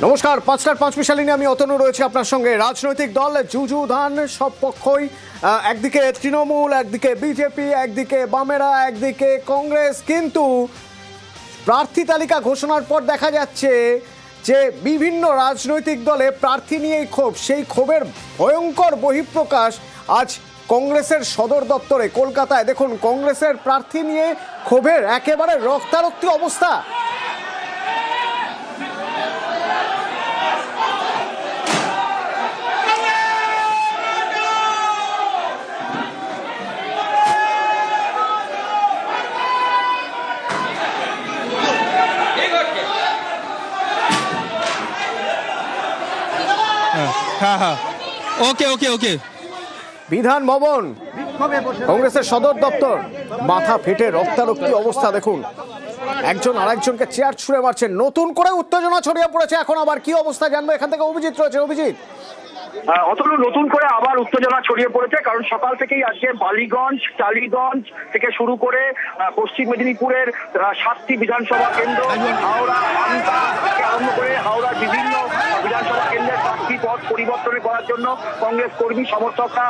নমস্কার, ৫টার ৫ মিনিট নিয়ে আমি অতনু রয়েছে আপনার সঙ্গে। রাজনৈতিক দল যুযুধান সব পক্ষই, একদিকে তৃণমূল, একদিকে বিজেপি, একদিকে বামেরা, একদিকে কংগ্রেস। কিন্তু প্রার্থী তালিকা ঘোষণার পর দেখা যাচ্ছে যে বিভিন্ন রাজনৈতিক দলে প্রার্থী নিয়েই ক্ষোভ। সেই ক্ষোভের ভয়ঙ্কর বহিঃপ্রকাশ আজ কংগ্রেসের সদর দপ্তরে কলকাতায়। দেখুন, কংগ্রেসের প্রার্থী নিয়ে ক্ষোভের একেবারে রক্তারক্তি অবস্থা। ওকে ওকে ওকে বিধান ভবন, কংগ্রেসের সদর দপ্তর, মাথা ফেটে রক্তারক্তি অবস্থা। দেখুন, একজন আরেকজনকে চেয়ার ছুঁড়ে মারছেন। নতুন করে উত্তেজনা ছড়িয়ে পড়েছে। এখন আবার কি অবস্থা জানবো, এখান থেকে অভিজিৎ রয়েছে। অভিজিৎ, অতনু, নতুন করে আবার উত্তেজনা ছড়িয়ে পড়েছে, কারণ সকাল থেকেই আজকে বালিগঞ্জ, টালিগঞ্জ থেকে শুরু করে পশ্চিম মেদিনীপুরের 7টি বিধানসভা কেন্দ্র, হাওড়া, আমতা থেকে আরম্ভ করে হাওড়ার বিভিন্ন বিধানসভা কেন্দ্রের প্রার্থী পদ পরিবর্তন করার জন্য কংগ্রেস কর্মী সমর্থকরা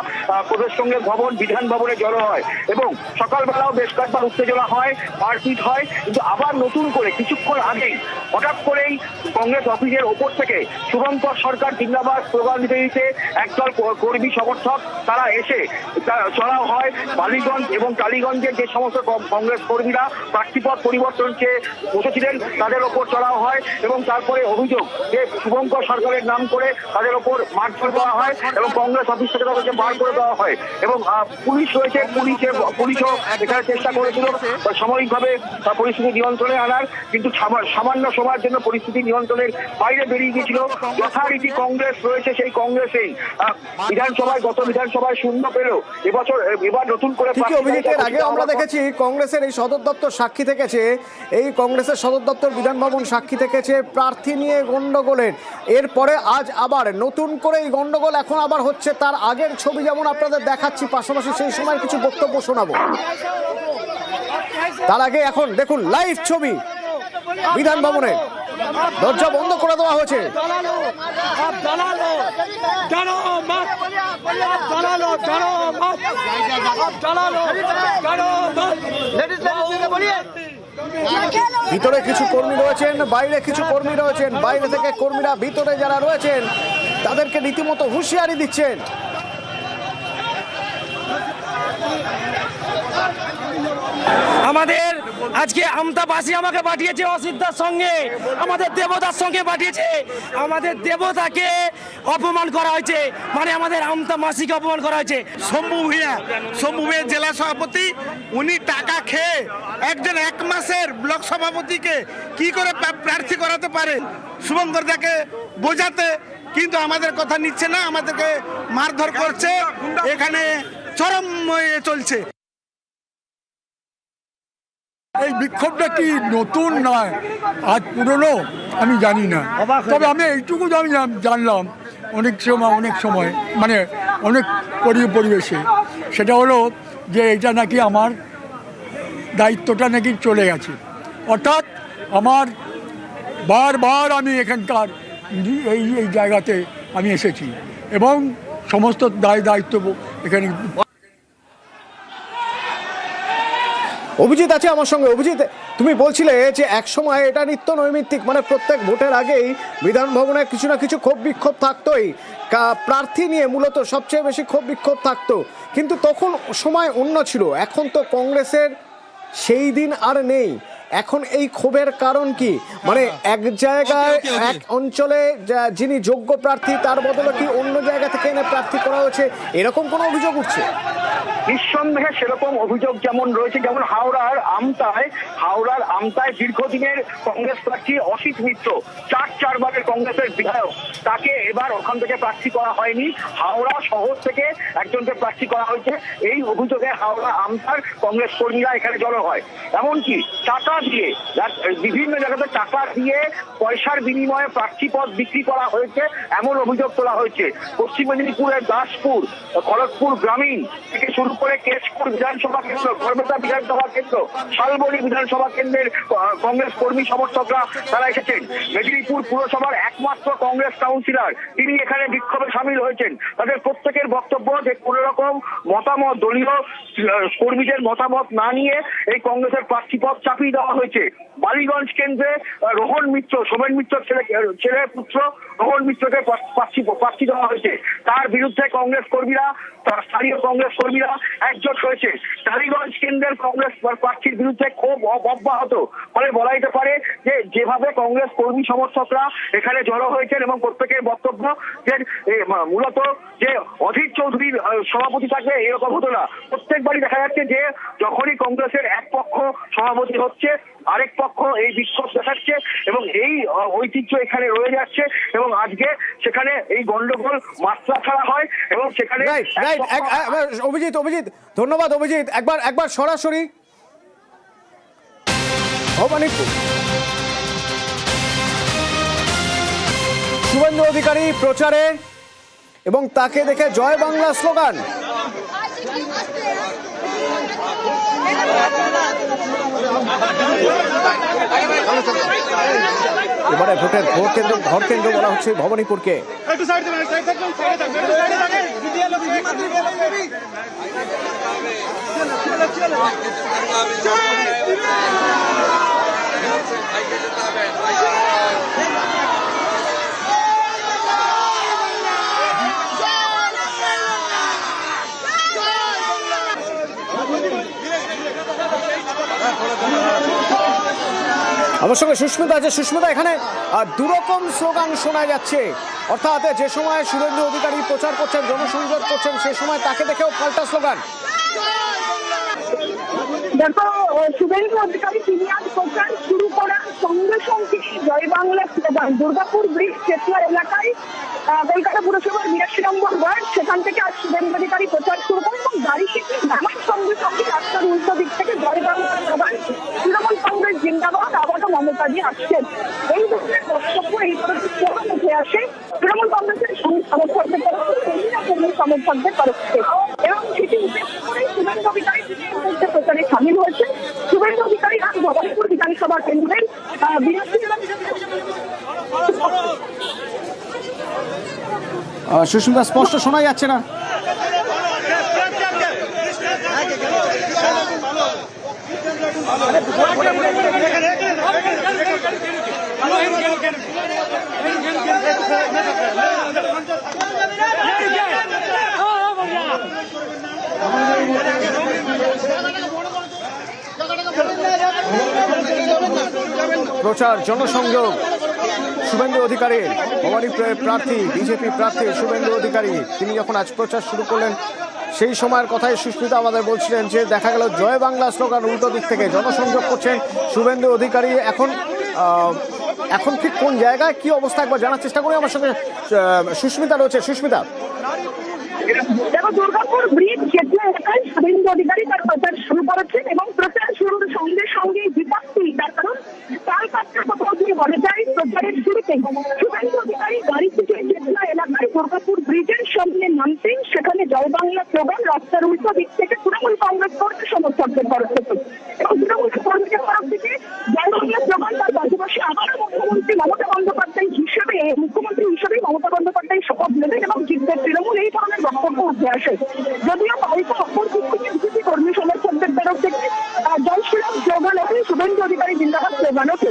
প্রদেশ কংগ্রেস ভবন, বিধান ভবনে জড়ো হয়। এবং সকালবেলাও বেশ কয়েকবার উত্তেজনা হয়, মারপিট হয়। কিন্তু আবার নতুন করে কিছুক্ষণ আগেই হঠাৎ করেই কংগ্রেস অফিসের ওপর থেকে শুভঙ্কর সরকার জিন্দাবাদ স্লোগান দিতে দিতে একদল কর্মী সমর্থক তারা এসে চড়াও হয়। বালিগঞ্জ এবং টালিগঞ্জের যে সমস্ত কংগ্রেস কর্মীরা প্রার্থীপদ পরিবর্তন চেয়ে বসেছিলেন তাদের ওপর চড়াও হয় এবং তারপরে অভিযোগ যে শুভঙ্কর সরকারের নাম করে তাদের ওপর মারধর করা হয় এবং কংগ্রেস অফিস থেকে তাদেরকে বার করে দেওয়া হয়। এবং পুলিশ রয়েছে, পুলিশও এখানে চেষ্টা করেছিল সাময়িকভাবে পরিস্থিতি নিয়ন্ত্রণে আনার, কিন্তু সামান্য সময়ের জন্য পরিস্থিতি নিয়ন্ত্রণের বাইরে বেরিয়ে গিয়েছিল। যথারীতি কংগ্রেস রয়েছে, সেই কংগ্রেসেই বিধানসভায়, গত বিধানসভায় শূন্য পেল। এবার নতুন করে অভিজিতের আগে আমরা দেখেছি কংগ্রেসের এই সদর দপ্তর সাক্ষী থেকেছে, এই কংগ্রেসের সদর দপ্তর বিধান ভবন সাক্ষী থেকেছে প্রার্থী নিয়ে গন্ডগোলের। এরপরে আজ আবার নতুন করে এই গন্ডগোল এখন আবার হচ্ছে। তার আগের ছবি যেমন আপনাদের দেখাচ্ছি, পাশাপাশি সেই সময় কিছু বক্তব্য শোনাবো। তার আগে এখন দেখুন লাইভ ছবি, বিধান ভবনে দরজা বন্ধ করে দেওয়া হয়েছে। ভিতরে কিছু কর্মী রয়েছেন, বাইরে কিছু কর্মী রয়েছেন। বাইরে থেকে কর্মীরা ভিতরে যারা রয়েছেন তাদেরকে রীতিমতো হুঁশিয়ারি দিচ্ছেন। আমাদের আজকে আমতাবাসী আমাকে পাঠিয়েছে অসিদ্ধার সঙ্গে, আমাদের দেবতার সঙ্গে পাঠিয়েছে। আমাদের দেবতাকে অপমান করা হয়েছে, মানে আমাদের আমতা মাসিকে অপমান করা হয়েছে। শম্ভু ভূঁইয়া জেলা সভাপতি, উনি টাকা খেয়ে একজন 1 মাসের ব্লক সভাপতিকে কি করে প্রার্থী করাতে পারেন শুভঙ্কর দাকে বোঝাতে, কিন্তু আমাদের কথা নিচ্ছে না, আমাদেরকে মারধর করছে। এখানে চরম চলছে। এই বিক্ষোভটা কি নতুন নয়, আজ পুরনো আমি জানি না, তবে আমি এইটুকু আমি জানলাম অনেক সময় মানে অনেক পরিবেশে, সেটা হলো যে এটা নাকি আমার দায়িত্বটা নাকি চলে গেছে। অর্থাৎ আমার বারবার আমি এখানকার এই জায়গাতে আমি এসেছি এবং সমস্ত দায়িত্ব এখানে। অভিজিৎ আছে আমার সঙ্গে। অভিজিৎ, তুমি বলছিলে যে এক সময় এটা নিত্য নৈমিত্তিক, মানে প্রত্যেক ভোটের আগেই বিধান ভবনে কিছু না কিছু ক্ষোভ বিক্ষোভ থাকতোই, প্রার্থী নিয়ে মূলত সবচেয়ে বেশি ক্ষোভ বিক্ষোভ থাকতো, কিন্তু তখন সময় অন্য ছিল। এখন তো কংগ্রেসের সেই দিন আর নেই। এখন এই ক্ষোভের কারণ কি? মানে এক জায়গায় এক অঞ্চলে যিনি যোগ্য প্রার্থী তার বদলে কি অন্য জায়গা থেকে এনে প্রার্থী করা হয়েছে, এরকম কোনো অভিযোগ উঠছে? নিঃসন্দেহে সেরকম অভিযোগ যেমন রয়েছে, যেমন হাওড়ার আমতায় দীর্ঘদিনের কংগ্রেস প্রার্থী অসিত মিত্র, 4বারের কংগ্রেসের বিধায়ক, তাকে এবার ওখান থেকে প্রার্থী করা হয়নি, হাওড়া শহর থেকে একজনকে প্রার্থী করা হয়েছে। এই অভিযোগে হাওড়া আমতার কংগ্রেস কর্মীরা এখানে জড়ো হয়। এমনকি টাকা দিয়ে, বিভিন্ন জায়গাতে টাকা দিয়ে পয়সার বিনিময়ে প্রার্থী পদ বিক্রি করা হয়েছে এমন অভিযোগ তোলা হয়েছে। পশ্চিম মেদিনীপুরের দাসপুর, খড়গপুর গ্রামীণ থেকে শুরু করে কেশপুর বিধানসভা কেন্দ্র, গড়বেতা বিধানসভা কেন্দ্র, শালবনী বিধানসভা কেন্দ্রের কংগ্রেস কর্মী সমর্থকরা তারা এসেছেন। মেদিনীপুর পুরসভার একমাত্র কংগ্রেস কাউন্সিলর তিনি এখানে বিক্ষোভে সামিল হয়েছেন। তাদের প্রত্যেকের বক্তব্য যে কোন রকম মতামত, দলীয় কর্মীদের মতামত না নিয়ে এই কংগ্রেসের প্রার্থীপদ চাপিয়ে দেওয়া হয়েছে। বালিগঞ্জ কেন্দ্রে রোহন মিত্র, সোমেন মিত্র ছেলে পুত্র রোহন মিত্রকে প্রার্থী দেওয়া হয়েছে। তার বিরুদ্ধে কংগ্রেস কর্মীরা, স্থানীয় কংগ্রেস কর্মীরা একজোট হয়েছে। টালিগঞ্জ কেন্দ্রের কংগ্রেস প্রার্থীর বিরুদ্ধে ক্ষোভ অব্যাহত। ফলে বলা যেতে পারে যে যেভাবে কংগ্রেস কর্মী সমর্থকরা এখানে জড়ো হয়েছেন এবং প্রত্যেকের বক্তব্য যে মূলত যে অধীর চৌধুরীর সভাপতি থাকবে এরকম হতো না। প্রত্যেকবারই দেখা যাচ্ছে যে যখনই কংগ্রেসের এক পক্ষ সভাপতি হচ্ছে আরেক পক্ষ এই বিক্ষোভ দেখাচ্ছে এবং এই ঐতিহ্য এখানে রয়ে যাচ্ছে এবং আজকে সেখানে এই গন্ডগোল মাত্রা ছাড়া হয় এবং সেখানে অভিজিৎ ধন্যবাদ। অভিজিৎ একবার সরাসরি ভবানীপুর শুভেন্দু অধিকারী প্রচারে এবং তাকে দেখে জয় বাংলা স্লোগান। এবারে ভোট কেন্দ্র বলা হচ্ছে ভবানীপুরকে। আমার সঙ্গে সুস্মিতা আছে। সুস্মিতা, এখানে দুরকম স্লোগান শোনা যাচ্ছে, অর্থাৎ যে সময় শুভেন্দু অধিকারী প্রচার করছেন, জনসংযোগ করছেন, সে সময় তাকে দেখেও পাল্টা স্লোগান। দেখো, শুভেন্দু অধিকারী তিনি আজ প্রচার শুরু করার সঙ্গে সঙ্গে জয় বাংলা স্লোগান দুর্গাপুর ব্রিজ চেতলা এলাকায় কলকাতা পুরসভার 82 নম্বর ওয়ার্ড, সেখান থেকে আজ শুভেন্দু অধিকারী প্রচার শুরু করেন এবং গাড়ি থেকে নামার সঙ্গে সঙ্গে রাস্তার উল্টো দিক থেকে জয় বাংলা স্লোগান, তৃণমূল কংগ্রেস জিন্দাবাদ, আবারও মমতা দিয়ে আসছেন। এই ধরনের বক্তব্য এই ধরনের উঠে আসে তৃণমূল কংগ্রেসের সমর্থকদের তরফ থেকে, সমর্থকদের তরফ থেকে, এবং সেটি উল্লেখ করে শুভেন্দু অধিকারী মধ্যে প্রচারে সামিল হয়েছে। শুভেন্দু অধিকারী আজ ভবানীপুর বিধানসভা কেন্দ্রের সুস্মিতা, স্পষ্ট শোনা যাচ্ছে না। প্রচার জনসংযোগ শুভেন্দু অধিকারী, ভবানীপুরের প্রার্থী, বিজেপি প্রার্থী শুভেন্দু অধিকারী, তিনি যখন আজ প্রচার শুরু করলেন সেই সময়ের কথাই সুস্মিতা আমাদের বলছিলেন যে দেখা গেল জয় বাংলা স্লোগান উল্টো দিক থেকে জনসংযোগ করছেন শুভেন্দু অধিকারী। এখন ঠিক কোন জায়গায় কি অবস্থা একবার জানার চেষ্টা করি। আমার সঙ্গে সুস্মিতা রয়েছে। সুস্মিতা, দেখো, দুর্গাপুর ব্রিজ চেতলা এলাকায় শুভেন্দু অধিকারী তার প্রচার শুরু করেছেন এবং প্রচার শুরুর সঙ্গে সঙ্গে বিপত্তি, তার কারণ তার কাছে কোথাও দিয়ে বলা যায় প্রচারের শুরুতে শুভেন্দু অধিকারী গাড়ি থেকে চেতলা এলাকায় দুর্গাপুর ব্রিজের সামনে নামতেন, সেখানে জয় বাংলা স্লোগান রাস্তার উল্টো দিক থেকে তৃণমূল কংগ্রেস কর্মী সমর্থকদের তরফ থেকে এবং তৃণমূল কর্মীদের তরফ থেকে জয় বাংলা স্লোগান, তার পাশাপাশি আবারও মুখ্যমন্ত্রী মমতা বন্দ্যোপাধ্যায় মমতা বন্দ্যোপাধ্যায় শপথ নেবেন এবং জিতবেন তৃণমূল, এই ধরনের বক্তব্য উঠে আসে। যদিও অল্প অপর দিক থেকে বিজেপি কর্মী সমর্থকদের তরফ থেকে জয় শ্রীরাম স্লোগান ওঠে, শুভেন্দু অধিকারী জিন্দাবাদ স্লোগান ওঠে।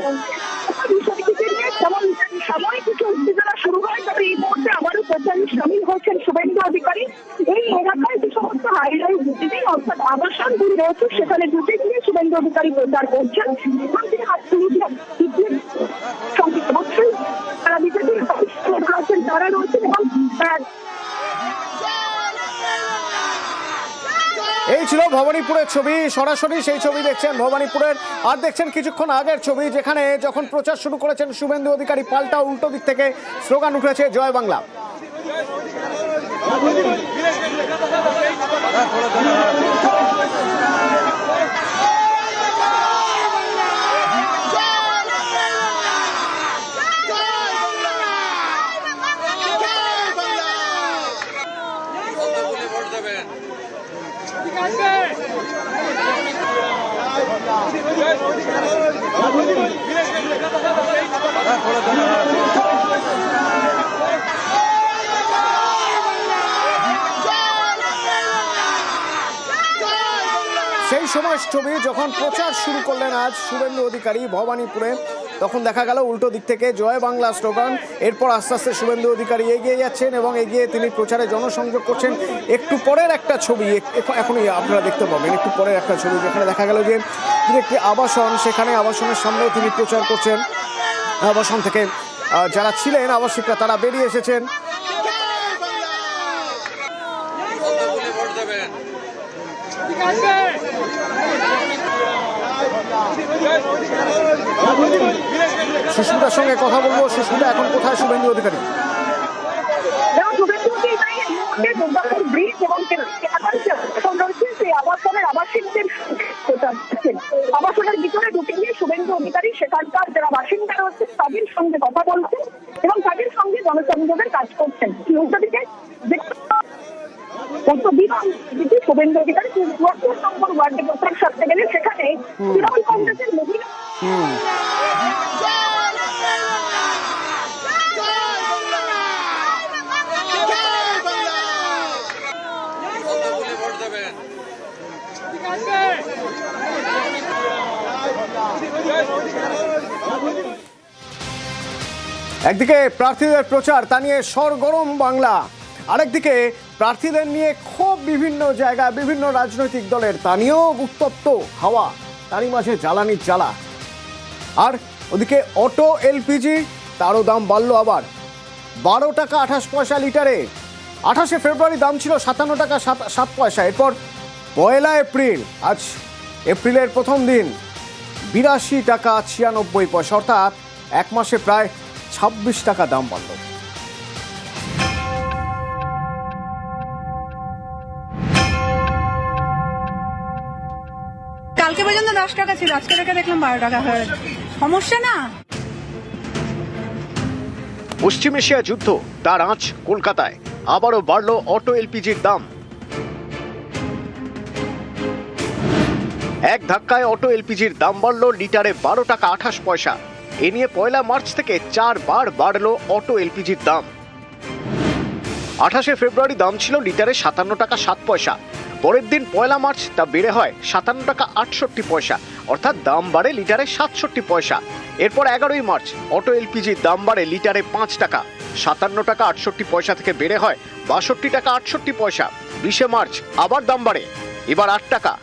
বিষয়টিকে নিয়ে যেমন সাময়িক কিছু উত্তেজনা শুরু হয়, তবে এই মুহূর্তে আবারও প্রচারে সামিল হয়েছেন শুভেন্দু অধিকারী। এই এলাকায় যে সমস্ত হাইলাইট দুটি অর্থাৎ আবাসনগুলি রয়েছে সেখানে দুটি গিয়ে শুভেন্দু অধিকারী প্রচার করছেন এবং তিনি অবশ্যই তারা বিজেপির তারা রয়েছেন এবং এই ছিল ভবানীপুরের ছবি। সরাসরি সেই ছবি দেখছেন ভবানীপুরের, আর দেখছেন কিছুক্ষণ আগের ছবি যেখানে যখন প্রচার শুরু করেছেন শুভেন্দু অধিকারী পাল্টা উল্টো দিক থেকে স্লোগান উঠেছে জয় বাংলা। সেই সময় ছবি যখন প্রচার শুরু করলেন আজ শুভেন্দু অধিকারী ভবানীপুরে, তখন দেখা গেল উল্টো দিক থেকে জয় বাংলা স্লোগান। এরপর আস্তে আস্তে শুভেন্দু অধিকারী এগিয়ে যাচ্ছেন এবং এগিয়ে তিনি প্রচারে জনসংযোগ করছেন। একটু পরের একটা ছবি এখনই আপনারা দেখতে পাবেন, একটু পরের একটা ছবি যেখানে দেখা গেল যে তিনি একটি আবাসন, সেখানে আবাসনের সামনেও তিনি প্রচার করছেন। আবাসন থেকে যারা ছিলেন আবাসিকরা তারা বেরিয়ে এসেছেন। সুস্মিতার সঙ্গে কথা বলবো। সুস্মিতা, এখন কোথায় শুভেন্দু অধিকারী? দুর্গাপুর ব্রিজ এবং সেই আবাসনের আবাসিকদের আবাসনের ভিতরে ঢুকে গিয়ে শুভেন্দু অধিকারী সেখানকার যারা বাসিন্দা রয়েছে তাদের সঙ্গে কথা বলছেন এবং তাদের সঙ্গে জনসংযোগের কাজ করছেন। উল্টোদিকে শুভেন্দু অধিকারী ৭৪ নম্বর ওয়ার্ডে প্রচার সারতে গেলে সেখানে তৃণমূল কংগ্রেসের মহিলা একদিকে প্রার্থীদের প্রচার, তা নিয়ে সরগরম বাংলা, আরেকদিকে প্রার্থীদের নিয়ে ক্ষোভ বিভিন্ন জায়গায় বিভিন্ন রাজনৈতিক দলের, তা নিয়েও উত্তপ্ত হাওয়া, তারই মাঝে জ্বালানির জ্বালা। আর ওদিকে অটো এলপিজি, তারও দাম বাড়লো আবার 12 টাকা 28 পয়সা লিটারে। 28শে ফেব্রুয়ারি দাম ছিল 57 টাকা 7 পয়সা। এরপর 1 এপ্রিল, আজ এপ্রিলের প্রথম দিন, 82 টাকা 96 পয়সা, অর্থাৎ এক মাসে প্রায় 26 টাকা দাম বাড়ল। কালকে পর্যন্ত 10 টাকা ছিল, আজকে থেকে দেখলাম 12 টাকা হয়ে গেছে। সমস্যা না? পশ্চিম এশিয়া যুদ্ধ, তার আঁচ কলকাতায়, আবারও বাড়ল অটো এলপিজির দাম। এক ধাক্কায় অটো এলপিজির দাম বাড়ল লিটারে 12 টাকা 28 পয়সা। এ নিয়ে 1 মার্চ থেকে 4 বার বাড়ল অটো এলপিজির দাম। 28শে ফেব্রুয়ারি দাম ছিল লিটারে 57 টাকা 7 পয়সা। পরের দিন 1 মার্চ তা বেড়ে হয় 57 টাকা 68 পয়সা, অর্থাৎ দাম বাড়ে লিটারে 67 পয়সা। এরপর 11ই মার্চ অটো এলপিজির দাম বাড়ে লিটারে 5 টাকা, 57 টাকা 68 পয়সা থেকে বেড়ে হয় 62 টাকা 68 পয়সা। 20শে মার্চ আবার দাম বাড়ে, এবার 8 টাকা,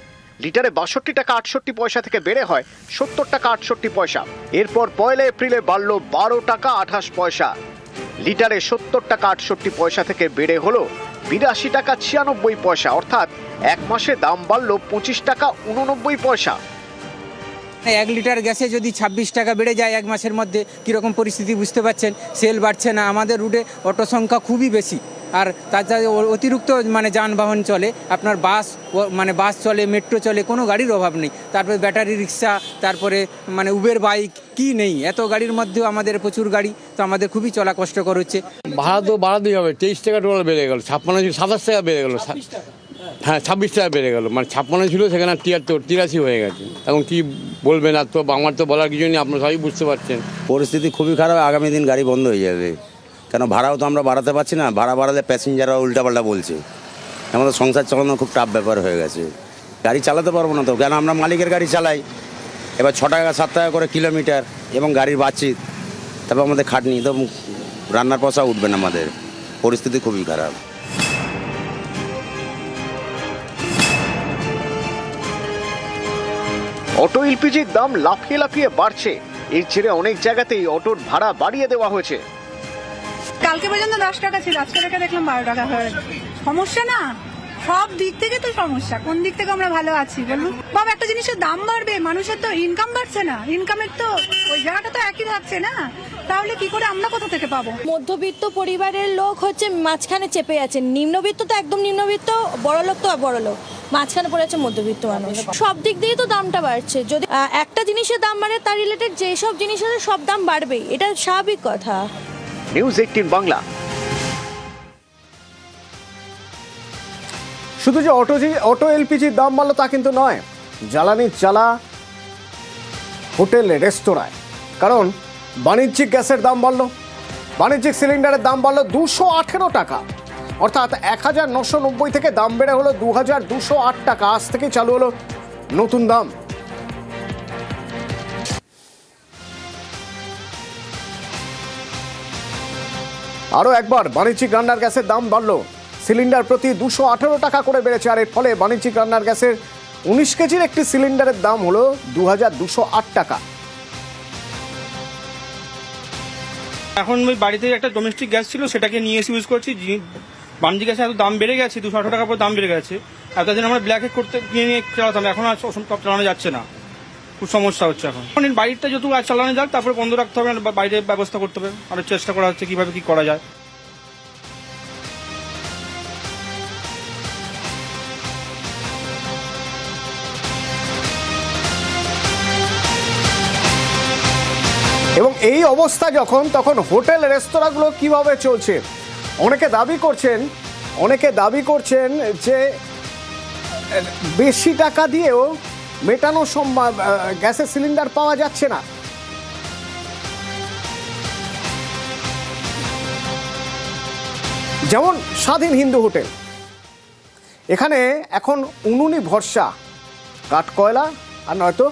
লিটারে 62 টাকা 68 পয়সা থেকে বেড়ে হয় 70 টাকা 68 পয়সা। এরপর 1 এপ্রিলে বাড়ল 12 টাকা 28 পয়সা, লিটারে 70 টাকা 68 পয়সা থেকে বেড়ে হলো 82 টাকা 96 পয়সা, অর্থাৎ এক মাসে দাম বাড়ল 25 টাকা 89 পয়সা। 1 লিটার গ্যাসে যদি 26 টাকা বেড়ে যায় এক মাসের মধ্যে, কীরকম পরিস্থিতি বুঝতে পারছেন। সেল বাড়ছে না, আমাদের রুটে অটো সংখ্যা খুবই বেশি, আর তাছাড়া অতিরিক্ত যানবাহন চলে, আপনার বাস চলে, মেট্রো চলে, কোনো গাড়ির অভাব নেই। তারপরে ব্যাটারি রিক্সা, তারপরে উবের বাইক, কি নেই, এত গাড়ির মধ্যেও আমাদের প্রচুর গাড়ি, তো আমাদের খুবই চলা কষ্টকর হচ্ছে। ভাড়া তো বাড়াতেই হবে, 23 টাকা টোটাল বেড়ে গেল, 27 টাকা বেড়ে গেল। হ্যাঁ, 26 টাকা বেড়ে গেল, 56 ছিল সেখানে 73 83 হয়ে গেছে। এখন কি বলবেন, আর তো আমার তো বলার কিছু নেই, আপনারা সবাই বুঝতে পারছেন। পরিস্থিতি খুবই খারাপ, আগামী দিন গাড়ি বন্ধ হয়ে যাবে, কেন ভাড়াও তো আমরা বাড়াতে পারছি না। ভাড়া বাড়ালে প্যাসেঞ্জাররা উল্টাপাল্টা বলছে, আমাদের সংসার চালানো খুব টাফ ব্যাপার হয়ে গেছে। গাড়ি চালাতে পারবো না তো, কেন আমরা মালিকের গাড়ি চালাই, এবার 6 টাকা 7 টাকা করে কিলোমিটার এবং গাড়ির বাচ্চিত, তারপর আমাদের খাটনি, তো রান্নার পয়সা উঠবে না, আমাদের পরিস্থিতি খুবই খারাপ। অটো এলপিজির দাম লাফিয়ে লাফিয়ে বাড়ছে, এর ছেড়ে অনেক জায়গাতেই অটোর ভাড়া বাড়িয়ে দেওয়া হয়েছে। কালকে পর্যন্ত 10 টাকা ছিল, আজকে থেকে দেখলাম 12 টাকা হয়ে গেছে। সমস্যা না? সব দিক থেকে তো সমস্যা, কোন দিক থেকে আমরা ভালো আছি বলুন? বাবা, একটা জিনিসের দাম বাড়বে, মানুষের তো ইনকাম বাড়ছে না, ইনকামের তো ওই জায়গাটা তো একই থাকছে না, তাহলে কি করে আমরা কোথা থেকে পাবো? মধ্যবিত্ত পরিবারের লোক হচ্ছে মাঝখানে চেপে আছে, নিম্নবিত্ত তো একদম নিম্নবিত্ত, বড় লোক তো বড় লোক, মাঝখানে পড়ে আছে মধ্যবিত্ত মানুষ। সব দিক দিয়ে তো দামটা বাড়ছে, যদি একটা জিনিসের দাম বাড়ে তার রিলেটেড যেসব জিনিস আছে সব দাম বাড়বেই, এটা স্বাভাবিক কথা। নিউজ 18 বাংলা। শুধু যে অটো এলপিজির দাম বাড়লো তা কিন্তু নয়, জ্বালানির জ্বালা হোটেল রেস্তোরাঁয়, কারণ বাণিজ্যিক গ্যাসের দাম বাড়লো, বাণিজ্যিক সিলিন্ডারের দাম বাড়লো 218 টাকা, অর্থাৎ 1990 থেকে দাম বেড়ে হলো 2208 টাকা। আজ থেকে চালু হলো নতুন দাম। আরও একবার বাণিজ্যিক রান্নার গ্যাসের দাম বাড়লো। সিলিন্ডার প্রতি 218 টাকা করে বেড়েছে, আর এর ফলে বাণিজ্যিক রান্নার গ্যাসের 19 কেজির একটি সিলিন্ডারের দাম হলো 2208 টাকা। এখন ওই বাড়িতে একটা ডোমেস্টিক গ্যাস ছিল, সেটাকে নিয়ে এসে ইউজ করছি। বাণিজ্যিক গ্যাসে এত দাম বেড়ে গেছে, 218 টাকা পর দাম বেড়ে গেছে। এতদিন আমরা ব্ল্যাকে করতে নিয়ে চালাতাম, এখন আর চালানো যাচ্ছে না, খুব সমস্যা হচ্ছে এখন। বাড়িটা যতটুকু আর চালানো যাক, তারপরে বন্ধ রাখতে হবে, বাইরে ব্যবস্থা করতে হবে। আরো চেষ্টা করা হচ্ছে কিভাবে কি করা যায়। এবং এই অবস্থা যখন, তখন হোটেল রেস্তোরাঁগুলো কিভাবে চলছে? অনেকে দাবি করছেন যে বেশি টাকা দিয়েও মেটানো সম্ভব, গ্যাসের সিলিন্ডার পাওয়া যাচ্ছে না। যেমন স্বাধীন হিন্দু হোটেল, এখানে এখন উনুনি ভরসা, কাঠ কয়লা, আর নয়তো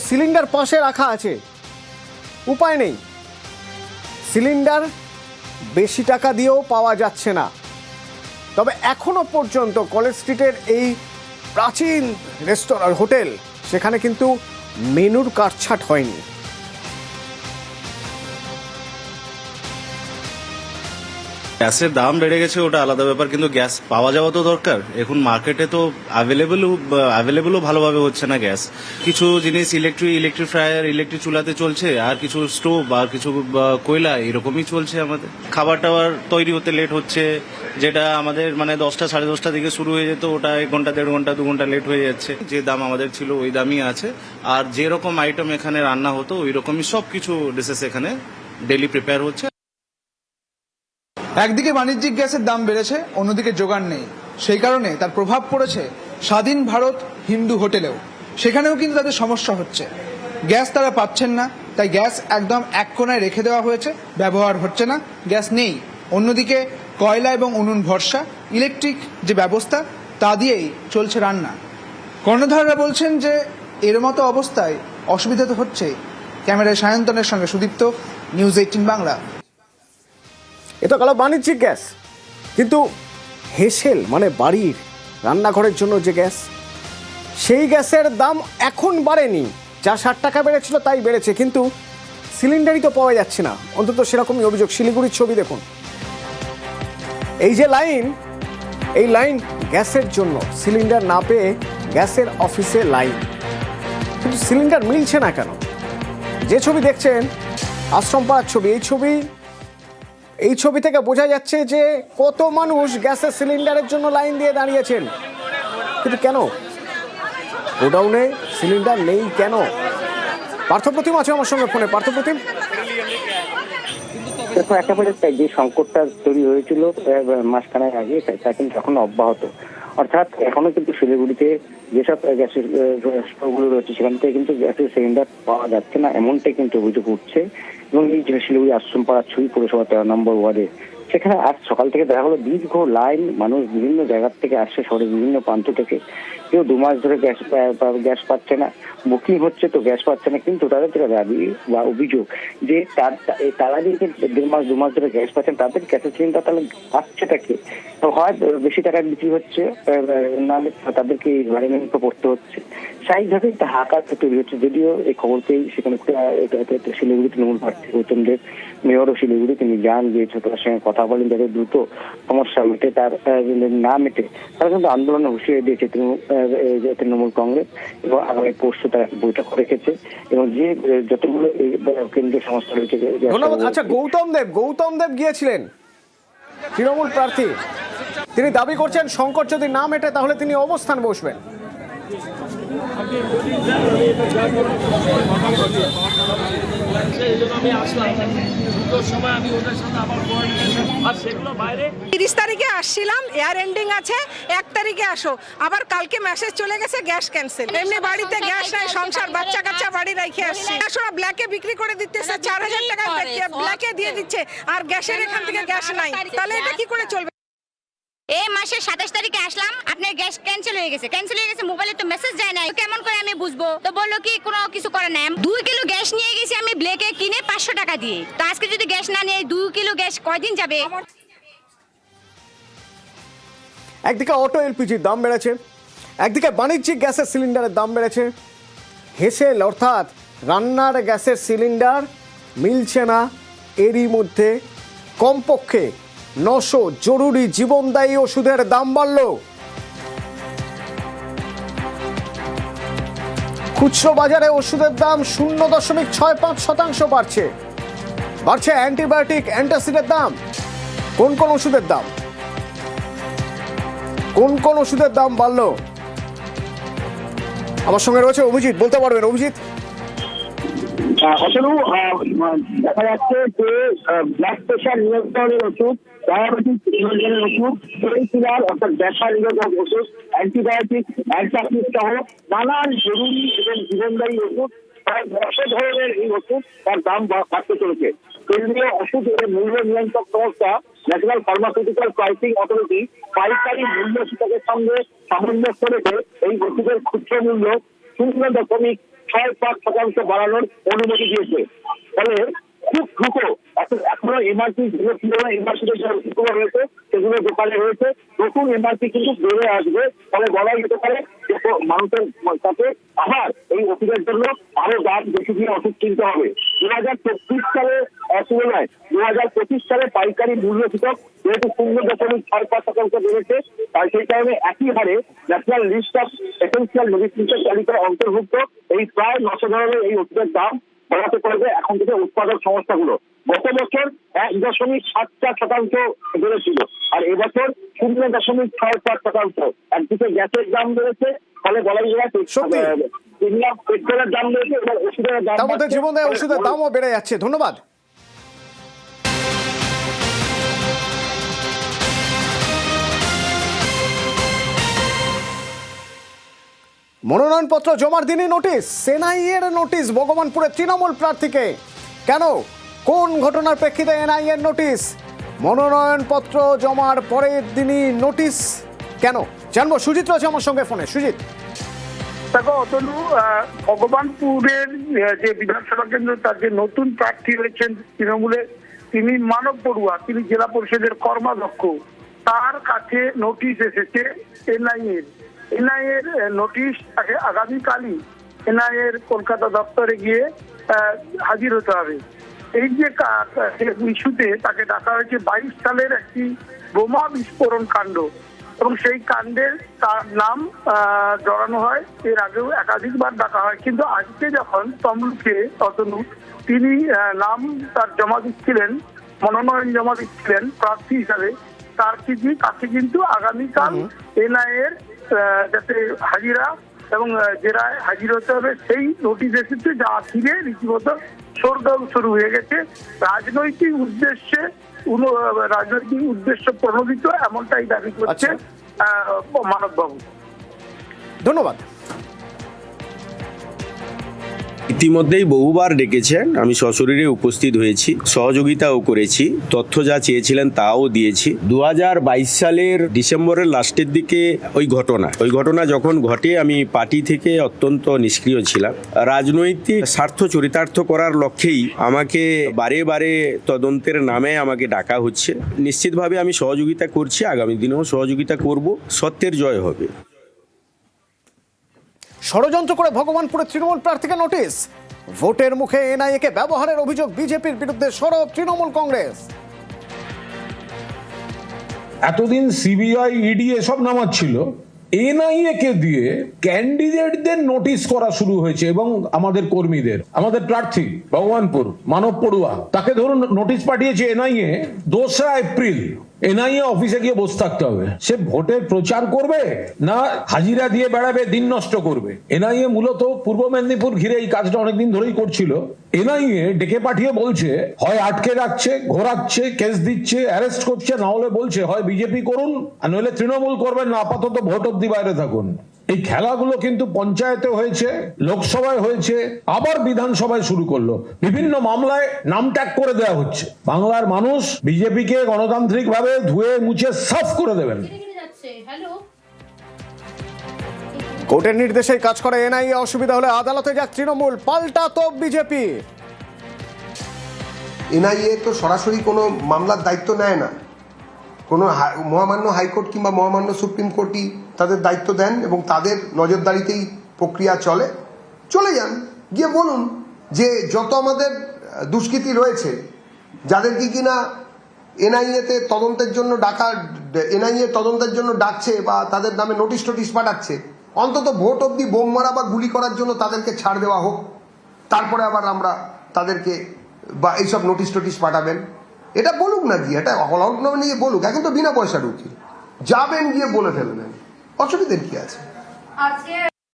সিলিন্ডার পাশে রাখা আছে, উপায় নেই। সিলিন্ডার বেশি টাকা দিয়েও পাওয়া যাচ্ছে না। তবে এখনো পর্যন্ত কলেজ স্ট্রিটের এই প্রাচীন রেস্তোরাঁ হোটেল, সেখানে কিন্তু মেনুর কাটছাট হয়নি। গ্যাসের দাম বেড়ে গেছে ওটা আলাদা ব্যাপার, কিন্তু গ্যাস পাওয়া যাওয়া তো দরকার। এখন মার্কেটে তো অ্যাভেলেবেলও ভালোভাবে হচ্ছে না গ্যাস। কিছু জিনিস ইলেকট্রিক ফ্রায়ার, ইলেকট্রিক চুলাতে চলছে, আর কিছু স্টোভ আর কিছু কয়লা এরকমই চলছে। আমাদের খাবার টাবার তৈরি হতে লেট হচ্ছে, যেটা আমাদের মানে 10টা সাড়ে 10টা থেকে শুরু হয়ে যেত, ওটা 1 ঘন্টা 1.5 ঘন্টা 2 ঘন্টা লেট হয়ে যাচ্ছে। যে দাম আমাদের ছিল ওই দামই আছে, আর যেরকম আইটেম এখানে রান্না হতো ওই রকমই সব কিছু ডিশেস এখানে ডেলি প্রিপেয়ার হচ্ছে। একদিকে বাণিজ্যিক গ্যাসের দাম বেড়েছে, অন্যদিকে জোগান নেই। সেই কারণে তার প্রভাব পড়েছে স্বাধীন ভারত হিন্দু হোটেলেও। সেখানেও কিন্তু তাদের সমস্যা হচ্ছে, গ্যাস তারা পাচ্ছেন না, তাই গ্যাস একদম এক কোনায় রেখে দেওয়া হয়েছে, ব্যবহার হচ্ছে না, গ্যাস নেই। অন্যদিকে কয়লা এবং উনুন ভরসা, ইলেকট্রিক যে ব্যবস্থা তা দিয়েই চলছে রান্না। কর্ণধাররা বলছেন যে এর মতো অবস্থায় অসুবিধা তো হচ্ছে। ক্যামেরায় সায়ন্তনের সঙ্গে সুদীপ্ত, নিউজ 18 বাংলা। এটা গেল বাণিজ্যিক গ্যাস, কিন্তু হেসেল মানে বাড়ির রান্নাঘরের জন্য যে গ্যাস, সেই গ্যাসের দাম এখন বাড়েনি। যা 60 টাকা বেড়েছিল তাই বেড়েছে, কিন্তু সিলিন্ডারই তো পাওয়া যাচ্ছে না। অন্তত সেরকমই অভিযোগ। শিলিগুড়ির ছবি দেখুন, এই যে লাইন, এই লাইন গ্যাসের জন্য। সিলিন্ডার না পেয়ে গ্যাসের অফিসে লাইন, কিন্তু সিলিন্ডার মিলছে না কেন? যে ছবি দেখছেন আশ্রমপাড়ার ছবি। এই ছবি থেকে বোঝা যাচ্ছে যে কত মানুষ গ্যাসের সিলিন্ডারের জন্য লাইন দিয়ে দাঁড়িয়েছেন, কিন্তু কেন গোডাউনে সিলিন্ডার নেই কেন? পার্থপ্রতিম আছে আমার সঙ্গে ফোনে। পার্থপ্রতিম, দেখো, একেবারে যে সংকটটা তৈরি হয়েছিল মাসখানেক আগে, তা কিন্তু এখন অব্যাহত। অর্থাৎ এখনো কিন্তু শিলিগুড়িতে যেসব গ্যাসের স্টোরগুলো রয়েছে, সেখান থেকে কিন্তু গ্যাসের সিলিন্ডার পাওয়া যাচ্ছে না, এমনটাই কিন্তু অভিযোগ উঠছে। এবং এই যে শিলিগুড়ি আশ্রমপাড়া 6 পৌরসভা 13 নম্বর ওয়ার্ডে, সেখানে আজ সকাল থেকে দেখা হলো দীর্ঘ লাইন। মানুষ বিভিন্ন জায়গা থেকে আসছে, শহরের বিভিন্ন প্রান্ত থেকে। কেউ 2 মাস ধরে গ্যাস পাচ্ছে না, বুকিং হচ্ছে তো গ্যাস পাচ্ছে না। কিন্তু তাদের থেকে দাবি বা অভিযোগ যে তারা যে 1.5 মাস 2 মাস ধরে গ্যাস পাচ্ছেন, তাদের গ্যাসের সিলিন্ডার তাহলে পাচ্ছেটা কে? হয় বেশি টাকায় বিক্রি হচ্ছে, নাহলে তাদেরকে লাইনে পড়তে হচ্ছে। স্বাভাবিকভাবে হাহাকার তৈরি হচ্ছে। যদিও এই খবর পেয়েই সেখানে শিলিগুড়ি তৃণমূল প্রার্থী গৌতমদেব, মেয়রও শিলিগুড়ি, তিনি যান, গিয়ে ছোটদের সঙ্গে কথা বলেন, যাদের দ্রুত সমস্যা মেটে, তার না মেটে তারা কিন্তু আন্দোলনে হুঁশিয়ারি দিয়েছে তৃণমূল কংগ্রেস। এবং আগামী পরশু তারা বৈঠক রেখেছে, এবং যে যতগুলো কেন্দ্রীয় সংস্থা রয়েছে। ধন্যবাদ। আচ্ছা, গৌতম দেব গিয়েছিলেন, তৃণমূল প্রার্থী, তিনি দাবি করছেন সংকট যদি না মেটে তাহলে তিনি অবস্থান বসবেন। বাইরে 30 তারিখে আসছিলাম, এয়ার এন্ডিং আছে, 1 তারিখে আসো, আবার কালকে মেসেজ চলে গেছে গ্যাস ক্যান্সেল। এমনি বাড়িতে গ্যাস নাই, সংসার বাচ্চা কাচ্চা বাড়ি রেখে আসছি। ওরা ব্ল্যাকে বিক্রি করে দিতেছে, 4000 টাকা ব্ল্যাকে দিয়ে দিচ্ছে, আর গ্যাসের এখান থেকে গ্যাস নাই, তাহলে এটা কি করে চলবে? এই মাসের 27 তারিখে আসলাম, আপনার গ্যাস ক্যান্সেল হয়ে গেছে, মোবাইলে তো মেসেজ যায় না, কেমন করে আমি বুঝবো? তো বললো কি কোনো কিছু করে না। 2 কিলো গ্যাস নিয়ে গেছি আমি ব্লেকে কিনে 500 টাকা দিয়ে। তো আজকে যদি গ্যাস না নিয়ে 2 কিলো গ্যাস কয়দিন যাবে? একদিকে অটো এলপিজির দাম বেড়েছে, একদিকে বাণিজ্যিক গ্যাসের সিলিন্ডারের দাম বেড়েছে। হেসেল অর্থাৎ রান্নার গ্যাসের সিলিন্ডার মিলছে না, এরই মধ্যে কমপক্ষে 900 জরুরি জীবনদায়ী ওষুধের দাম বাড়ল। খুচরো বাজারে ওষুধের দাম 0.65% বাড়ছে অ্যান্টিবায়োটিক অ্যান্টাসিডের দাম। কোন কোন ওষুধের দাম বাড়লো? আমার সঙ্গে রয়েছে অভিজিৎ, বলতে পারবেন অভিজিৎ? অতনু, দেখা যাচ্ছে যে ব্লাড প্রেশার নিয়ন্ত্রণের ওষুধ, ডায়াবেটিস নিয়ন্ত্রণের ওষুধ, পেইন কিলার অর্থাৎ ব্যথা নিরোধক ওষুধ, অ্যান্টিবায়োটিক, অ্যান্টাসিড সহ নানান জরুরি এবং জীবনদায়ী ওষুধ, প্রায় 900 ধরনের এই ওষুধ তার দাম বাড়তে চলেছে। কেন্দ্রীয় ওষুধ এবং মূল্য নিয়ন্ত্রক সংস্থা ন্যাশনাল ফার্মাসিউটিক্যাল প্রাইসিং অথরিটি পাইকারি মূল্য সূচকের সঙ্গে সামঞ্জস্য রেখে এই ওষুধের খুচরো মূল্য 0.65% বাড়ানোর অনুমতি দিয়েছে। ফলে খুব দ্রুত এখনো এমআরপি যেগুলো ছিল না, এমআরপিতে যে ওষুধগুলো রয়েছে সেগুলো দোকানে রয়েছে, নতুন এমআরপি কিন্তু বেড়ে আসবে। ফলে বলা যেতে পারে যে মানুষের কাছে আবার এই ওষুধের জন্য আরো দাম বেশি দিয়ে ওষুধ কিনতে হবে। 2024 সালে তুলনায় 2025 সালে পাইকারি মূল্য সূচক যেহেতু 0.65% বেড়েছে, তাই সেই কারণে একই হারে ন্যাশনাল লিস্ট অফ এসেনশিয়াল মেডিসিনের তালিকায় অন্তর্ভুক্ত এই প্রায় 900 ধরনের এই ওষুধের দাম বাড়াতে পারবে এখন থেকে উৎপাদক সংস্থাগুলো। গত বছর 1.74% বেড়েছিল, আর এবছর 0.65%। একদিকে গ্যাসের দাম বেড়েছে, ফলে বলা যায় পেট্রোলের দাম বেড়েছে, এবার ওষুধের দাম, তার মধ্যে জীবনদায়ী ওষুধের দামও বেড়ে যাচ্ছে। ধন্যবাদ। মনোনয়নপত্র জমার দিনই নোটিশ, এনআইএর নোটিশ ভগবানপুরের তৃণমূল প্রার্থীকে। কেন, কোন ঘটনার প্রেক্ষিতে এনআইএর নোটিশ? মনোনয়নপত্র জমার পরের দিনই নোটিশ কেন, জানবো। সুজিত রয়েছে আমার সঙ্গে ফোনে। সুজিত, দেখো অতনু, ভগবানপুরের যে বিধানসভা কেন্দ্র তার যে নতুন প্রার্থী হয়েছেন তৃণমূলের, তিনি মানব বড়ুয়া, তিনি জেলা পরিষদের কর্মাধ্যক্ষ, তার কাছে নোটিশ এসেছে এনআইএর নোটিশ। আগামীকালই এনআইএর কলকাতা দপ্তরে গিয়ে হাজির হতে হবে। এই যে ইস্যুতে তাকে ডাকা হয়েছে 22 সালের একটি বোমা বিস্ফোরণ কাণ্ড, এবং সেই কাণ্ডের তার নাম জড়ানো হয়। এর আগেও একাধিকবার ডাকা হয়, কিন্তু আজকে যখন তমলুকে অতনু তিনি নাম তার জমা দিচ্ছিলেন, মনোনয়ন জমা দিচ্ছিলেন প্রার্থী হিসাবে, তার কাছে কিন্তু আগামীকাল এনআইএর যাতে হাজিরা এবং জেরায় হাজির হতে হবে সেই নোটিশ এসেছে, যা ফিরে রীতিমতো শোরগোল শুরু হয়ে গেছে। রাজনৈতিক উদ্দেশ্য প্রণোদিত, এমনটাই দাবি করছে মানববাবু। ধন্যবাদ। ইতিমধ্যেই বহুবার ডেকেছেন, আমি সশরীরে উপস্থিত হয়েছি, সহযোগিতাও করেছি, তথ্য যা চেয়েছিলেন তাও দিয়েছি। 2022 সালের ডিসেম্বরের লাস্টের দিকে ওই ঘটনা যখন ঘটে, আমি পার্টি থেকে অত্যন্ত নিষ্ক্রিয় ছিলাম। রাজনৈতিক স্বার্থ চরিতার্থ করার লক্ষ্যেই আমাকে বারে বারে তদন্তের নামে আমাকে ডাকা হচ্ছে। নিশ্চিতভাবে আমি সহযোগিতা করছি, আগামী দিনেও সহযোগিতা করব, সত্যের জয় হবে। ষড়যন্ত্র করে ভগবানপুরের তৃণমূল প্রার্থীকে নোটিশ, ভোটের মুখে এনআইএকে ব্যবহারের অভিযোগ বিজেপির বিরুদ্ধে সরব তৃণমূল কংগ্রেস। এতদিন সিবিআই, ইডি এসব নামাচ্ছিল, এনআইএ কে দিয়ে ক্যান্ডিডেটদের নোটিশ করা শুরু হয়েছে, এবং আমাদের কর্মীদের, আমাদের প্রার্থী ভগবানপুর মানব পড়ুয়া, তাকে ধরুন নোটিশ পাঠিয়েছে এনআইএ 2 এপ্রিল। এনআইএ অফিসে গিয়ে বসে থাকতে হবে। সে ভোটের প্রচার করবে না হাজিরা দিয়ে বেড়াবে, দিন নষ্ট করবে। এনআইএ মূলত পূর্ব মেদিনীপুর ঘিরে এই কাজটা অনেকদিন ধরেই করছিল। এনআইএ ডেকে পাঠিয়ে বলছে, হয় আটকে রাখছে, ঘোরাচ্ছে, কেস দিচ্ছে, অ্যারেস্ট করছে, না হলে বলছে হয় বিজেপি করুন আর নইলে তৃণমূল করবেন না, আপাতত ভোট অব্দি বাইরে থাকুন। এই খেলাগুলো কিন্তু পঞ্চায়েতে হয়েছে, লোকসভায় হয়েছে, আবার বিধানসভায় শুরু করলো। বিভিন্ন মামলায় নাম ত্যাগ করে দেওয়া হচ্ছে। বাংলার মানুষ বিজেপিকে গণতান্ত্রিকভাবে ধুয়ে মুছে সাফ করে দেবেন। কোর্টের নির্দেশে কাজ করে এনআইএ, অসুবিধা হলে আদালতে যাক তৃণমূল, পাল্টা তো বিজেপি। এনআইএ তো সরাসরি কোনো মামলার দায়িত্ব নেয় না, কোনো মহামান্য হাইকোর্ট কিংবা মহামান্য সুপ্রিম কোর্টই তাদের দায়িত্ব দেন এবং তাদের নজরদারিতেই প্রক্রিয়া চলে যান। গিয়ে বলুন যে যত আমাদের দুষ্কৃতী রয়েছে, যাদেরকে কিনা এনআইএতে তদন্তের জন্য তদন্তের জন্য ডাকছে বা তাদের নামে নোটিশ পাঠাচ্ছে, অন্তত ভোট অবধি বোম মারা বা গুলি করার জন্য তাদেরকে ছাড় দেওয়া হোক। তারপরে আবার আমরা তাদেরকে বা এইসব নোটিশ পাঠাবেন, এটা বলুক না, গিয়ে এটা হলফনামা নিয়ে বলুক। এখন তো বিনা পয়সার উকিল, যাবেন গিয়ে বলে ফেলবেন, অসুবিধার কি আছে?